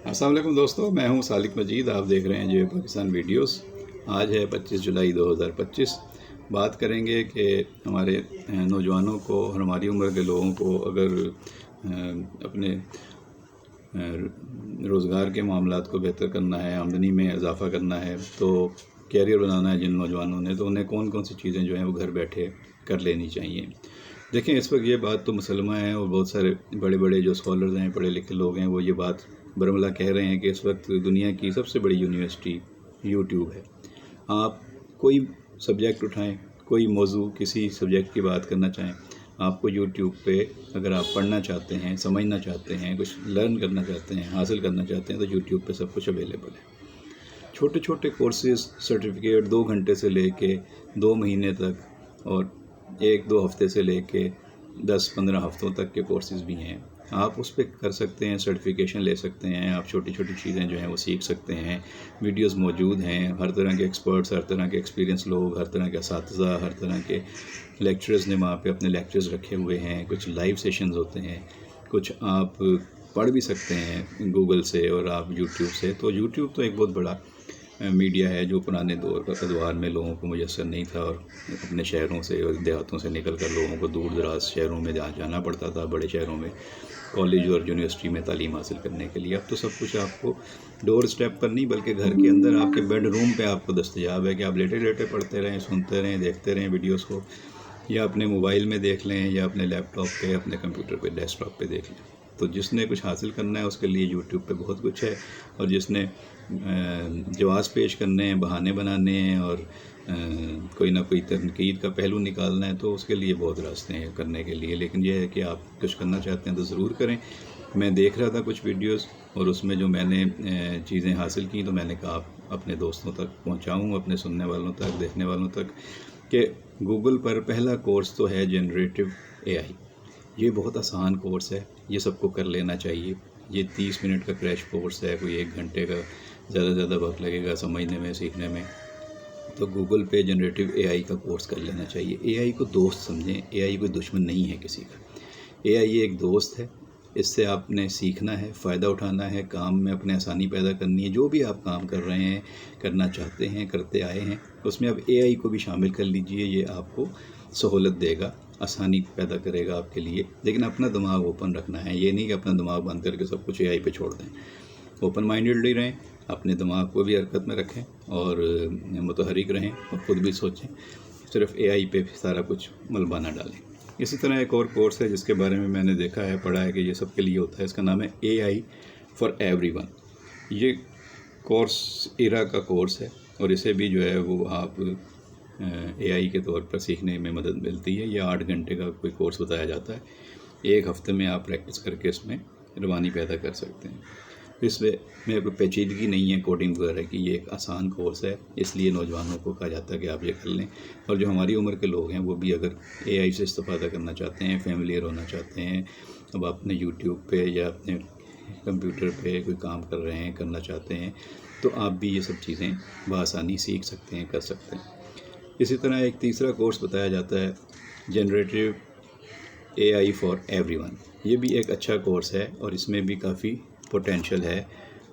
السلام علیکم دوستو، میں ہوں سالک مجید. آپ دیکھ رہے ہیں جو پاکستان ویڈیوز. آج ہے 25 جولائی 2025. بات کریں گے کہ ہمارے نوجوانوں کو اور ہماری عمر کے لوگوں کو اگر اپنے روزگار کے معاملات کو بہتر کرنا ہے، آمدنی میں اضافہ کرنا ہے، تو کیریئر بنانا ہے جن نوجوانوں نے، تو انہیں کون کون سی چیزیں جو ہیں وہ گھر بیٹھے کر لینی چاہیے. دیکھیں، اس وقت یہ بات تو مسلمہ ہے اور بہت سارے بڑے بڑے جو اسکالرز ہیں، پڑھے لکھے لوگ ہیں، وہ یہ بات برملا کہہ رہے ہیں کہ اس وقت دنیا کی سب سے بڑی یونیورسٹی یوٹیوب ہے. آپ کوئی سبجیکٹ اٹھائیں، کوئی موضوع، کسی سبجیکٹ کی بات کرنا چاہیں، آپ کو یوٹیوب پہ اگر آپ پڑھنا چاہتے ہیں، سمجھنا چاہتے ہیں، کچھ لرن کرنا چاہتے ہیں، حاصل کرنا چاہتے ہیں، تو یوٹیوب پہ سب کچھ اویلیبل ہے. چھوٹے چھوٹے کورسز، سرٹیفکیٹ 2 گھنٹے سے لے کے 2 مہینے تک اور 1-2 ہفتے سے لے کے 10-15 ہفتوں تک کے کورسز بھی ہیں. آپ اس پہ کر سکتے ہیں، سرٹیفکیشن لے سکتے ہیں، آپ چھوٹی چھوٹی چیزیں جو ہیں وہ سیکھ سکتے ہیں. ویڈیوز موجود ہیں، ہر طرح کے ایکسپرٹس، ہر طرح کے ایکسپیرینس لوگ، ہر طرح کے اساتذہ، ہر طرح کے لیکچرز نے وہاں پہ اپنے لیکچرز رکھے ہوئے ہیں. کچھ لائیو سیشنز ہوتے ہیں، کچھ آپ پڑھ بھی سکتے ہیں گوگل سے اور آپ یوٹیوب سے. تو یوٹیوب تو ایک بہت بڑا میڈیا ہے جو پرانے ادوار میں لوگوں کو میسر نہیں تھا، اور اپنے شہروں سے اور دیہاتوں سے نکل کر لوگوں کو دور دراز شہروں میں جانا پڑتا تھا، بڑے شہروں میں کالج اور یونیورسٹی میں تعلیم حاصل کرنے کے لیے. اب تو سب کچھ آپ کو ڈور اسٹیپ پر نہیں بلکہ گھر کے اندر آپ کے بیڈ روم پہ آپ کو دستیاب ہے کہ آپ لیٹے لیٹے پڑھتے رہیں، سنتے رہیں، دیکھتے رہیں ویڈیوز کو، یا اپنے موبائل میں دیکھ لیں، یا اپنے لیپ ٹاپ پہ، اپنے کمپیوٹر پہ، ڈیسک ٹاپ پہ دیکھ لیں. تو جس نے کچھ حاصل کرنا ہے اس کے لیے یوٹیوب پہ بہت کچھ ہے، اور جس نے جواز پیش کرنے ہیں، بہانے بنانے ہیں، اور کوئی نہ کوئی تنقید کا پہلو نکالنا ہے، تو اس کے لیے بہت راستے ہیں کرنے کے لیے. لیکن یہ ہے کہ آپ کچھ کرنا چاہتے ہیں تو ضرور کریں. میں دیکھ رہا تھا کچھ ویڈیوز، اور اس میں جو میں نے چیزیں حاصل کی تو میں نے کہا اپنے دوستوں تک پہنچاؤں، اپنے سننے والوں تک، دیکھنے والوں تک، کہ گوگل پر پہلا کورس تو ہے جنریٹو اے آئی. یہ بہت آسان کورس ہے، یہ سب کو کر لینا چاہیے. یہ 30 منٹ کا کریش کورس ہے، کوئی 1 گھنٹے کا زیادہ سے زیادہ وقت لگے گا سمجھنے میں، سیکھنے میں. تو گوگل پہ جنریٹو اے آئی کا کورس کر لینا چاہیے. اے آئی کو دوست سمجھیں، اے آئی کوئی دشمن نہیں ہے کسی کا. اے آئی ایک دوست ہے، اس سے آپ نے سیکھنا ہے، فائدہ اٹھانا ہے، کام میں اپنے آسانی پیدا کرنی ہے. جو بھی آپ کام کر رہے ہیں، کرنا چاہتے ہیں، کرتے آئے ہیں، اس میں اب اے آئی کو بھی شامل کر لیجئے. یہ آپ کو سہولت دے گا، آسانی پیدا کرے گا آپ کے لیے. لیکن اپنا دماغ اوپن رکھنا ہے، یہ نہیں کہ اپنا دماغ بند کر کے سب کچھ اے آئی پہ چھوڑ دیں. اوپن مائنڈڈلی رہیں، اپنے دماغ کو بھی حرکت میں رکھیں اور متحرک رہیں، اور خود بھی سوچیں. صرف اے آئی پہ سارا کچھ ملبہ نہ ڈالیں. اسی طرح ایک اور کورس ہے جس کے بارے میں نے دیکھا ہے، پڑھا ہے کہ یہ سب کے لیے ہوتا ہے. اس کا نام ہے اے آئی فار ایوری ون. یہ کورس ایرا کا کورس ہے، اور اسے بھی جو ہے وہ آپ اے آئی کے طور پر سیکھنے میں مدد ملتی ہے. یہ 8 گھنٹے کا کوئی کورس بتایا جاتا ہے. 1 ہفتے میں آپ پریکٹس کر کے اس میں روانی پیدا کر سکتے ہیں. اس میں کوئی پیچیدگی نہیں ہے کوڈنگ وغیرہ کی. یہ ایک آسان کورس ہے، اس لیے نوجوانوں کو کہا جاتا ہے کہ آپ یہ کر لیں. اور جو ہماری عمر کے لوگ ہیں وہ بھی اگر اے آئی سے استفادہ کرنا چاہتے ہیں، فیملیئر ہونا چاہتے ہیں، اب آپ اپنے یوٹیوب پہ یا اپنے کمپیوٹر پہ کوئی کام کر رہے ہیں، کرنا چاہتے ہیں، تو آپ بھی یہ سب چیزیں بآسانی سیکھ سکتے ہیں، کر سکتے ہیں. اسی طرح ایک تیسرا کورس بتایا جاتا ہے generative a I for every one. یہ بھی ایک اچھا کورس ہے، اور اس میں بھی کافی پوٹینشل ہے،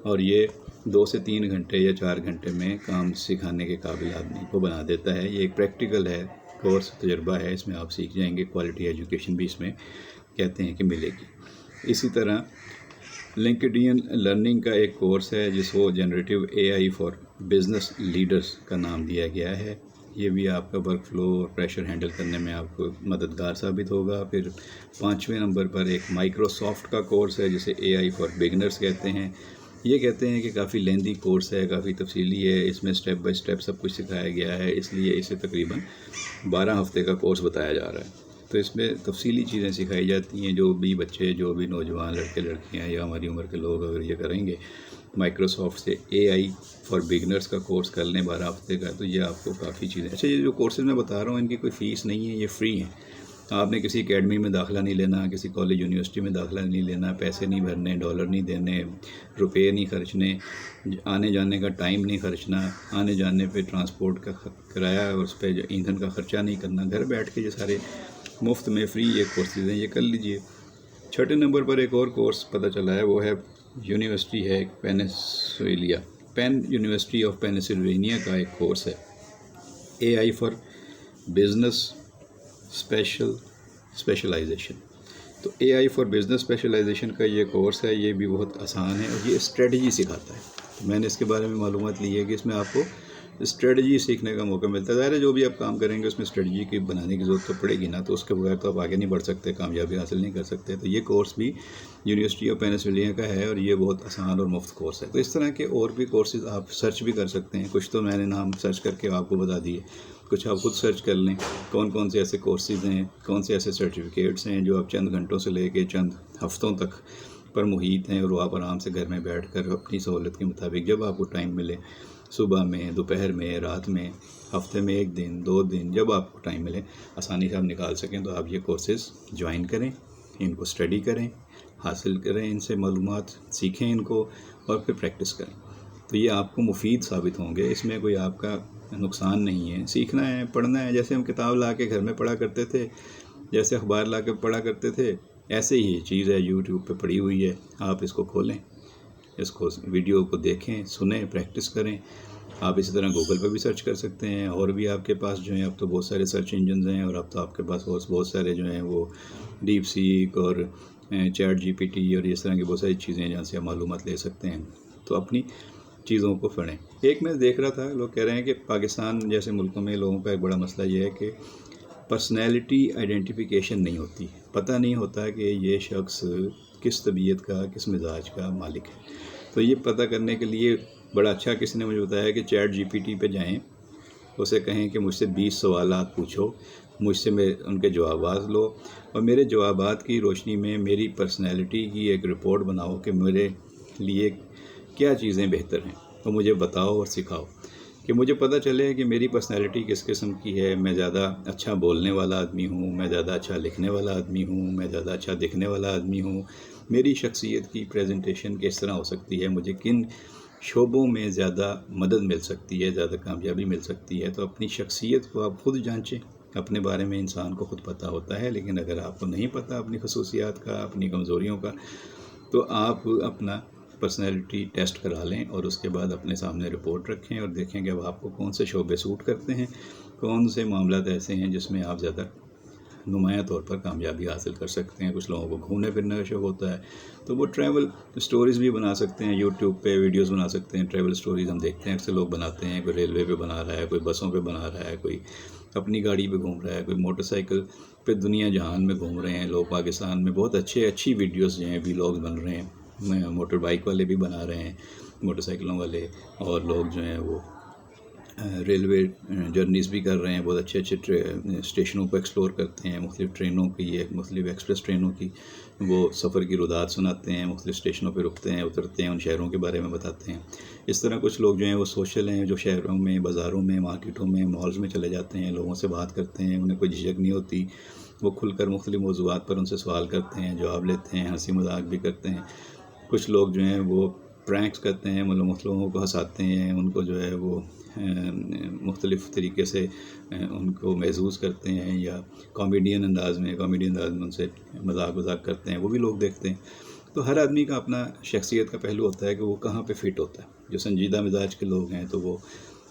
اور یہ 2 سے 3 گھنٹے یا 4 گھنٹے میں کام سکھانے کے قابل آدمی کو بنا دیتا ہے. یہ ایک پریکٹیکل ہے کورس، تجربہ ہے، اس میں آپ سیکھ جائیں گے. کوالٹی ایجوکیشن بھی اس میں کہتے ہیں کہ ملے گی. اسی طرح لنکڈین لرننگ کا ایک کورس ہے جس کو generative a I for business leaders کا نام دیا گیا ہے. یہ بھی آپ کا ورک فلو اور پریشر ہینڈل کرنے میں آپ کو مددگار ثابت ہوگا. پھر 5ویں نمبر پر ایک مائکروسافٹ کا کورس ہے جسے اے آئی فار بگنرز کہتے ہیں. یہ کہتے ہیں کہ کافی لیندی کورس ہے، کافی تفصیلی ہے، اس میں سٹیپ بائی سٹیپ سب کچھ سکھایا گیا ہے، اس لیے اسے تقریباً 12 ہفتے کا کورس بتایا جا رہا ہے. تو اس میں تفصیلی چیزیں سکھائی جاتی ہیں. جو بھی بچے، جو بھی نوجوان لڑکے لڑکیاں یا ہماری عمر کے لوگ اگر یہ کریں گے، مائکروسافٹ سے اے آئی فار بگنرز کا کورس کر لیں 12 ہفتے کا، تو یہ آپ کو کافی چیزیں. اچھا، یہ جو کورسز میں بتا رہا ہوں ان کی کوئی فیس نہیں ہے، یہ فری ہیں. آپ نے کسی اکیڈمی میں داخلہ نہیں لینا، کسی کالج یونیورسٹی میں داخلہ نہیں لینا، پیسے نہیں بھرنے، ڈالر نہیں دینے، روپے نہیں خرچنے، آنے جانے کا ٹائم نہیں خرچنا، آنے جانے پہ ٹرانسپورٹ کا کرایہ اور اس پہ جو ایندھن کا خرچہ نہیں کرنا. گھر بیٹھ کے یہ سارے مفت میں فری یہ کورسز ہیں، یہ کر لیجئے. 6 نمبر پر ایک اور کورس پتہ چلا ہے، وہ ہے یونیورسٹی ہے ایک پین یونیورسٹی آف پینسلوینیا کا ایک کورس ہے AI فار بزنس اسپیشلائزیشن. تو AI فار بزنس اسپیشلائزیشن کا یہ کورس ہے، یہ بھی بہت آسان ہے اور یہ اسٹریٹجی سکھاتا ہے. تو میں نے اس کے بارے میں معلومات لی ہے کہ اس میں آپ کو اسٹریٹجی سیکھنے کا موقع ملتا ہے. ظاہر ہے جو بھی آپ کام کریں گے اس میں اسٹریٹجی کی بنانے کی ضرورت تو پڑے گی نا، تو اس کے بغیر تو آپ آگے نہیں بڑھ سکتے، کامیابی حاصل نہیں کر سکتے. تو یہ کورس بھی یونیورسٹی آف پینسلوینیا کا ہے اور یہ بہت آسان اور مفت کورس ہے. تو اس طرح کے اور بھی کورسز آپ سرچ بھی کر سکتے ہیں. کچھ تو میں نے نام سرچ کر کے آپ کو بتا دیے، کچھ آپ خود سرچ کر لیں کون کون سے ایسے کورسز ہیں، کون سے ایسے سرٹیفکیٹس ہیں جو آپ چند گھنٹوں سے لے کے چند ہفتوں تک پر محیط ہیں، اور وہ آپ آرام سے گھر میں بیٹھ کر اپنی سہولت کے مطابق جب آپ کو ٹائم ملے، صبح میں، دوپہر میں، رات میں، ہفتے میں 1 دن 2 دن، جب آپ کو ٹائم ملے آسانی سے آپ نکال سکیں، تو آپ یہ کورسز جوائن کریں، ان کو اسٹڈی کریں، حاصل کریں، ان سے معلومات سیکھیں ان کو، اور پھر پریکٹس کریں. تو یہ آپ کو مفید ثابت ہوں گے. اس میں کوئی آپ کا نقصان نہیں ہے. سیکھنا ہے، پڑھنا ہے. جیسے ہم کتاب لا کے گھر میں پڑھا کرتے تھے، جیسے اخبار لا کے پڑھا کرتے تھے، ایسے ہی یہ چیز ہے، یوٹیوب پہ پڑی ہوئی ہے. آپ اس کو کھولیں، اس کو ویڈیو کو دیکھیں، سنیں، پریکٹس کریں. آپ اسی طرح گوگل پہ بھی سرچ کر سکتے ہیں، اور بھی آپ کے پاس جو ہیں اب تو بہت سارے سرچ انجنز ہیں، اور اب تو آپ کے پاس بہت سارے جو ہیں وہ ڈیپ سیک اور چیٹ GPT اور اس طرح کی بہت ساری چیزیں ہیں جہاں سے آپ معلومات لے سکتے ہیں. تو اپنی چیزوں کو پڑھیں. ایک میں دیکھ رہا تھا، لوگ کہہ رہے ہیں کہ پاکستان جیسے ملکوں میں لوگوں کا ایک بڑا مسئلہ یہ ہے کہ پرسنالٹی آئیڈینٹیفیکیشن نہیں ہوتی، پتہ نہیں ہوتا کہ یہ شخص کس طبیعت کا، کس مزاج کا مالک ہے. تو یہ پتہ کرنے کے لیے بڑا اچھا کسی نے مجھے بتایا کہ چیٹ GPT پہ جائیں، اسے کہیں کہ مجھ سے 20 سوالات پوچھو، مجھ سے ان کے جوابات لو، اور میرے جوابات کی روشنی میں میری پرسنالٹی کی ایک رپورٹ بناؤ کہ میرے لیے کیا چیزیں بہتر ہیں، تو مجھے بتاؤ اور سکھاؤ کہ مجھے پتہ چلے کہ میری پرسنالٹی کس قسم کی ہے. میں زیادہ اچھا بولنے والا آدمی ہوں، میں زیادہ اچھا لکھنے والا آدمی ہوں، میں زیادہ اچھا دکھنے والا آدمی ہوں، میری شخصیت کی پریزنٹیشن کس طرح ہو سکتی ہے، مجھے کن شعبوں میں زیادہ مدد مل سکتی ہے، زیادہ کامیابی مل سکتی ہے. تو اپنی شخصیت کو آپ خود جانچیں. اپنے بارے میں انسان کو خود پتہ ہوتا ہے، لیکن اگر آپ کو نہیں پتہ اپنی خصوصیات کا، اپنی کمزوریوں کا، تو آپ اپنا پرسنالٹی ٹیسٹ کرا لیں، اور اس کے بعد اپنے سامنے رپورٹ رکھیں اور دیکھیں کہ اب آپ کو کون سے شعبے سوٹ کرتے ہیں، کون سے معاملات ایسے ہیں جس میں آپ زیادہ نمایاں طور پر کامیابی حاصل کر سکتے ہیں. کچھ لوگوں کو گھومنے پھرنے کا شوق ہوتا ہے، تو وہ ٹریول اسٹوریز بھی بنا سکتے ہیں، یوٹیوب پہ ویڈیوز بنا سکتے ہیں. ٹریول اسٹوریز ہم دیکھتے ہیں اکثر لوگ بناتے ہیں، کوئی ریلوے پہ بنا رہا ہے، کوئی بسوں پہ بنا رہا ہے، کوئی اپنی گاڑی پہ گھوم رہا ہے، کوئی موٹر سائیکل پہ دنیا جہان میں گھوم رہے ہیں. لوگ پاکستان میں بہت اچھی ویڈیوز جو ہیں ولاگز بن رہے ہیں، موٹر بائک والے بھی بنا رہے ہیں، موٹر سائیکلوں والے، اور لوگ جو ہیں وہ ریلوے جرنیز بھی کر رہے ہیں. بہت اچھے اسٹیشنوں کو ایکسپلور کرتے ہیں، مختلف ٹرینوں کی، مختلف ایکسپریس ٹرینوں کی وہ سفر کی رودات سناتے ہیں، مختلف اسٹیشنوں پہ رکتے ہیں، اترتے ہیں، ان شہروں کے بارے میں بتاتے ہیں. اس طرح کچھ لوگ جو ہیں وہ سوشل ہیں، جو شہروں میں، بازاروں میں، مارکیٹوں میں، مالز میں چلے جاتے ہیں، لوگوں سے بات کرتے ہیں، انہیں کوئی جھجک نہیں ہوتی، وہ کھل کر مختلف موضوعات پر ان سے سوال کرتے ہیں، جواب لیتے ہیں، ہنسی مذاق بھی کرتے ہیں. کچھ لوگ جو ہیں وہ پرینکس کرتے ہیں، مختلف لوگوں کو ہنساتے ہیں، ان کو جو ہے وہ مختلف طریقے سے ان کو محظوظ کرتے ہیں، یا کامیڈین انداز میں ان سے مذاق کرتے ہیں، وہ بھی لوگ دیکھتے ہیں. تو ہر آدمی کا اپنا شخصیت کا پہلو ہوتا ہے کہ وہ کہاں پہ فٹ ہوتا ہے. جو سنجیدہ مزاج کے لوگ ہیں تو وہ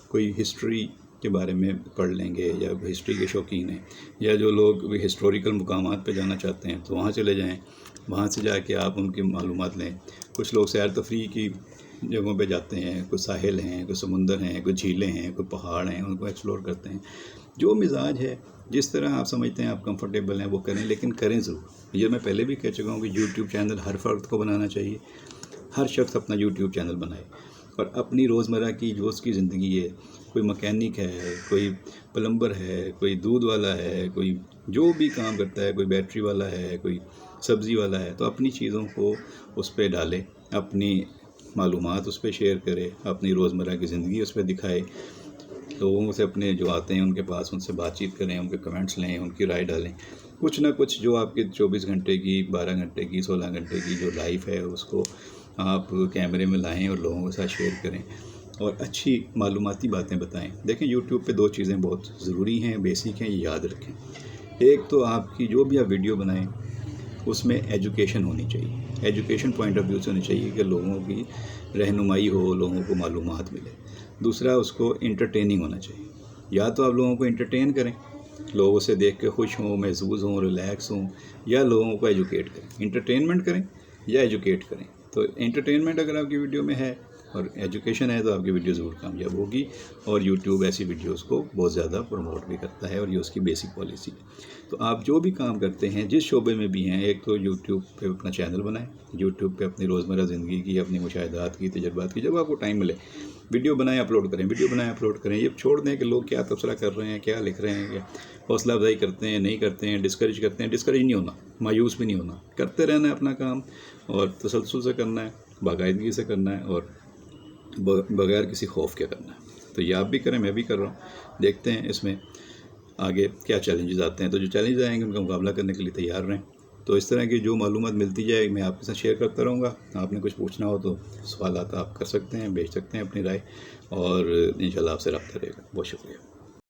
کوئی ہسٹری کے بارے میں پڑھ لیں گے، یا ہسٹری کے شوقین ہیں، یا جو لوگ ہسٹوریکل مقامات پہ جانا چاہتے ہیں تو وہاں چلے جائیں، وہاں سے جا کے آپ ان کی معلومات لیں. کچھ لوگ سیر تفریح کی جگہوں پہ جاتے ہیں، کوئی ساحل ہیں، کوئی سمندر ہیں، کوئی جھیلیں ہیں، کوئی پہاڑ ہیں، ان کو ایکسپلور کرتے ہیں. جو مزاج ہے، جس طرح آپ سمجھتے ہیں آپ کمفرٹیبل ہیں وہ کریں، لیکن کریں ضرور. یہ میں پہلے بھی کہہ چکا ہوں کہ یوٹیوب چینل ہر فرد کو بنانا چاہیے. ہر شخص اپنا یوٹیوب چینل بنائے اور اپنی روزمرہ کی جو اس کی زندگی ہے، کوئی مکینک ہے، کوئی پلمبر ہے، کوئی دودھ والا ہے، کوئی جو بھی کام کرتا ہے، کوئی بیٹری والا ہے، کوئی سبزی والا ہے، تو اپنی چیزوں کو اس پہ ڈالے، اپنی معلومات اس پہ شیئر کرے، اپنی روزمرہ کی زندگی اس پہ دکھائے. لوگوں سے اپنے جو آتے ہیں ان کے پاس ان سے بات چیت کریں، ان کے کمنٹس لیں، ان کی رائے ڈالیں. کچھ نہ کچھ جو آپ کے 24 گھنٹے کی، 12 گھنٹے کی، 16 گھنٹے کی جو لائف ہے اس کو آپ کیمرے میں لائیں اور لوگوں کے ساتھ شیئر کریں اور اچھی معلوماتی باتیں بتائیں. دیکھیں یوٹیوب پہ 2 چیزیں بہت ضروری ہیں، بیسک ہیں، یہ یاد رکھیں. ایک تو آپ کی جو بھی آپ ویڈیو بنائیں اس میں ایجوکیشن ہونی چاہیے. ایجوکیشن پوائنٹ آف ویو سے ہونی چاہیے کہ لوگوں کی رہنمائی ہو، لوگوں کو معلومات ملے۔ دوسرا اس کو انٹرٹیننگ ہونا چاہیے، یا تو آپ لوگوں کو انٹرٹین کریں، لوگوں سے دیکھ کے خوش ہوں، محظوظ ہوں، ریلیکس ہوں، یا لوگوں کو ایجوکیٹ کریں۔ انٹرٹینمنٹ کریں یا ایجوکیٹ کریں۔ تو انٹرٹینمنٹ اگر آپ کی ویڈیو میں ہے اور ایجوکیشن ہے تو آپ کی ویڈیو ضرور کامیاب ہوگی، اور یوٹیوب ایسی ویڈیوز کو بہت زیادہ پروموٹ بھی کرتا ہے، اور یہ اس کی بیسک پالیسی ہے۔ تو آپ جو بھی کام کرتے ہیں، جس شعبے میں بھی ہیں، ایک تو یوٹیوب پہ اپنا چینل بنائیں، یوٹیوب پہ اپنی روزمرہ زندگی کی، اپنی مشاہدات کی، تجربات کی، جب آپ کو ٹائم ملے ویڈیو بنائیں، اپلوڈ کریں، ویڈیو بنائیں، اپلوڈ کریں۔ یہ چھوڑ دیں کہ لوگ کیا تبصرہ کر رہے ہیں، کیا لکھ رہے ہیں، کیا حوصلہ افزائی کرتے ہیں، نہیں کرتے ہیں، ڈسکریج کرتے ہیں۔ ڈسکریج نہیں ہونا، مایوس بھی نہیں ہونا، کرتے رہنا ہے اپنا کام، اور تسلسل سے کرنا ہے، باقاعدگی سے کرنا ہے، اور بغیر کسی خوف کے کرنا ہے۔ تو یہ آپ بھی کریں، میں بھی کر رہا ہوں۔ دیکھتے ہیں اس میں آگے کیا چیلنجز آتے ہیں، تو جو چیلنجز آئیں گے ان کا مقابلہ کرنے کے لیے تیار رہیں۔ تو اس طرح کی جو معلومات ملتی جائے میں آپ کے ساتھ شیئر کرتا رہوں گا۔ آپ نے کچھ پوچھنا ہو تو سوالات آپ کر سکتے ہیں، بھیج سکتے ہیں اپنی رائے، اور انشاءاللہ آپ سے رابطہ رہے گا۔ بہت شکریہ۔